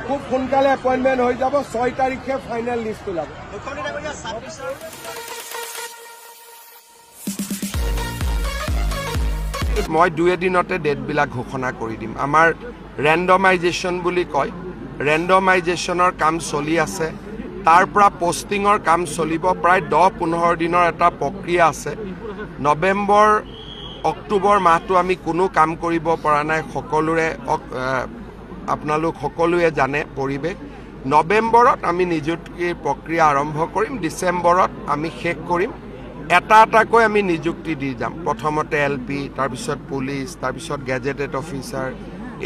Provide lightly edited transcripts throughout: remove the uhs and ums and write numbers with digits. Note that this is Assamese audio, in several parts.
খুব সোনকালে এপইণ্টমেণ্ট হৈ যাব 6 তাৰিখে ফাইনেল লিষ্ট ওলাব মই 2 এদিনতে ডেটবিলাক ঘোষণা কৰি দিম আমাৰ ৰেণ্ডমাইজেশ্যন বুলি কয় ৰেণ্ডমাইজেশ্যনৰ কাম চলি আছে তাৰ পৰা পোষ্টিঙৰ কাম চলিব প্ৰায় 10-15 দিনৰ এটা প্ৰক্ৰিয়া আছে নৱেম্বৰ অক্টোবৰ মাহটো আমি কোনো কাম কৰিব পৰা নাই সকলোৰে আপোনালোক সকলোৱে জানে পৰিৱেশ নৱেম্বৰত আমি নিযুক্তিৰ প্ৰক্ৰিয়া আৰম্ভ কৰিম ডিচেম্বৰত আমি শেষ কৰিম এটা এটাকৈ আমি নিযুক্তি দি যাম প্ৰথমতে এলপি তাৰপিছত পুলিচ তাৰপিছত gazetted officer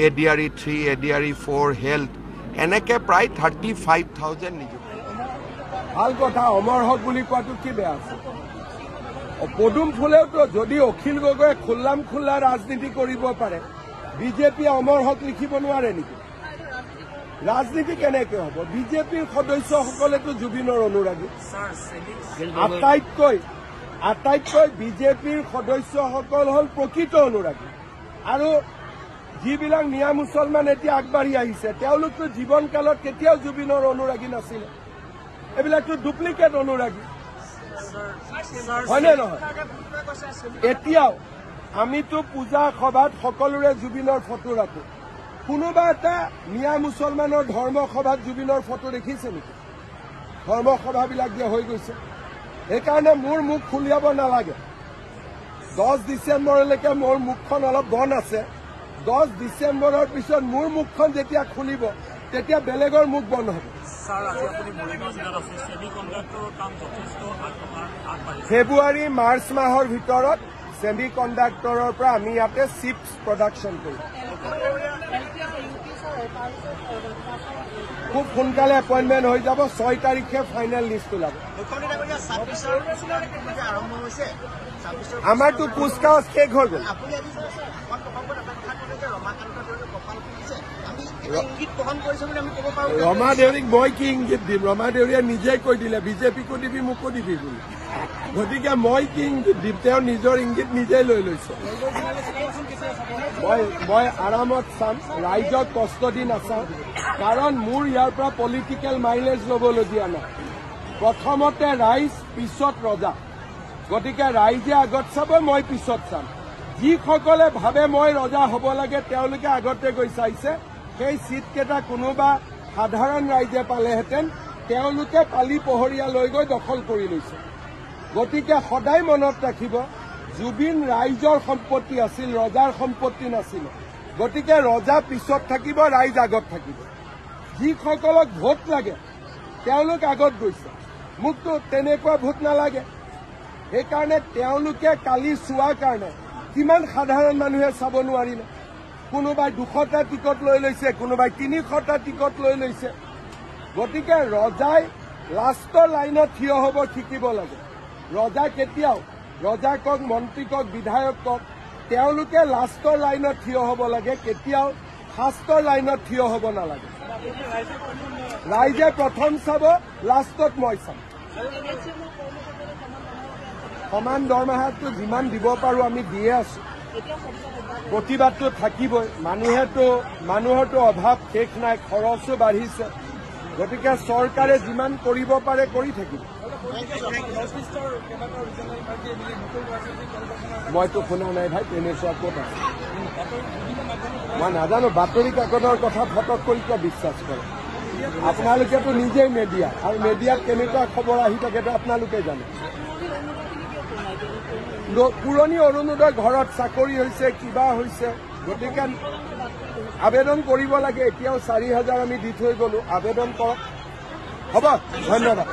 ADRE 3 ADRE 4 health এনেকৈ প্ৰায় 35,000 নিযুক্তি ভাল কথা অমৰ হক বুলি কোৱাটো কি বেয়া আছে পদুম ফুলেওতো যদি অখিল গগৈয়ে খোল্লা ৰাজনীতি কৰিব পাৰে বিজেপিয়ে অমৰ হক লিখিব নোৱাৰে নেকি ৰাজনীতি কেনেকৈ হ'ব বিজেপিৰ সদস্যসকলেতো জুবিনৰ অনুৰাগী আটাইতকৈ বিজেপিৰ সদস্যসকল হ'ল প্ৰকৃত অনুৰাগী আৰু যিবিলাক মিয়া মুছলমান এতিয়া আগবাঢ়ি আহিছে তেওঁলোকতো জীৱনকালত কেতিয়াও জুবিনৰ অনুৰাগী নাছিলে এইবিলাকতো ডুপ্লিকেট অনুৰাগী হয়নে নহয় এতিয়াও আমিতো পূজা সভাত সকলোৰে জুবিনৰ ফটো ৰাখো কোনোবা এটা মিয়া মুছলমানৰ ধৰ্ম সভাত জুবিনৰ ফটো দেখিছে নেকি ধৰ্ম সভাবিলাক যে হৈ গৈছে সেইকাৰণে মোৰ মুখ খুলিয়াব নালাগে 10 ডিচেম্বৰলৈকে মোৰ মুখখন অলপ বন্ধ আছে 10 ডিচেম্বৰৰ পিছত মোৰ মুখখন যেতিয়া খুলিব তেতিয়া বেলেগৰ মুখ বন্ধ হ'ব ফেব্ৰুৱাৰী মাৰ্চ মাহৰ ভিতৰত সেমি কণ্ডাক্টৰৰ পৰা আমি ইয়াতে চিপছ প্ৰডাকশ্যন কৰিম খুব সোনকালে এপইণ্টমেণ্ট হৈ যাব 6 তাৰিখে ফাইনেল লিষ্ট ওলাব আমাৰতো কুচকাৱাজ শেষ হৈ গ'ল ৰমা দেউৰীক মই কি ইংগিত দিম ৰমা দেউৰীয়ে নিজে কৈ দিলে বিজেপিকো দিবি মোকো দিবি বুলি গতিকে মই কি ইংগিত দিম তেওঁ নিজৰ ইংগিত নিজেই লৈ লৈছে মই আৰামত চাম ৰাইজক কষ্ট দি নাচাওঁ কাৰণ মোৰ ইয়াৰ পৰা পলিটিকেল মাইলেজ ল'বলগীয়া নাই প্ৰথমতে ৰাইজ পিছত ৰজা গতিকে ৰাইজে আগত চাব মই পিছত চাম যিসকলে ভাবে মই ৰজা হ'ব লাগে তেওঁলোকে আগতে গৈ চাইছে সেই চিটকেইটা কোনোবা সাধাৰণ ৰাইজে পালেহেঁতেন তেওঁলোকে পালি পহৰীয়া লৈ গৈ দখল কৰি লৈছে গতিকে সদায় মনত ৰাখিব জুবিন ৰাইজৰ সম্পত্তি আছিল ৰজাৰ সম্পত্তি নাছিল গতিকে ৰজা পিছত থাকিব ৰাইজ আগত থাকিব যিসকলক ভোট লাগে তেওঁলোক আগত গৈছে মোকতো তেনেকুৱা ভোট নালাগে সেইকাৰণে তেওঁলোকে কালি চোৱাৰ কাৰণে কিমান সাধাৰণ মানুহে চাব নোৱাৰিলে কোনোবাই 200টা টিকট লৈ লৈছে কোনোবাই 300টা টিকট লৈ লৈছে গতিকে ৰজাই লাষ্টৰ লাইনত থিয় হ'ব শিকিব লাগে ৰজা কেতিয়াও ৰজা কক মন্ত্ৰী কক বিধায়ক কক তেওঁলোকে লাষ্টৰ লাইনত থিয় হ'ব লাগে কেতিয়াও ফাৰ্ষ্টৰ লাইনত থিয় হ'ব নালাগে ৰাইজে প্ৰথম চাব লাষ্টত মই চাম সমান দৰমহাটো যিমান দিব পাৰোঁ আমি দিয়ে আছোঁ প্ৰতিবাদটো থাকিবই মানুহৰতো অভাৱ শেষ নাই খৰচো বাঢ়িছে গতিকে চৰকাৰে যিমান কৰিব পাৰে কৰি থাকিব মইতো শুনা নাই ভাই তেনেকুৱা ক'ত আছে মই নাজানো বাতৰি কাকতৰ কথা ফটক কৰি কিয় বিশ্বাস কৰে আপোনালোকেতো নিজেই মেডিয়া আৰু মেডিয়াত কেনেকুৱা খবৰ আহি থাকেতো আপোনালোকে জানে পুৰণি অৰুণোদয় ঘৰত চাকৰি হৈছে কিবা হৈছে গতিকে আবেদন কৰিব লাগে এতিয়াও 4,000 আমি দি থৈ গলো আবেদন কৰক হ'ব ধন্যবাদ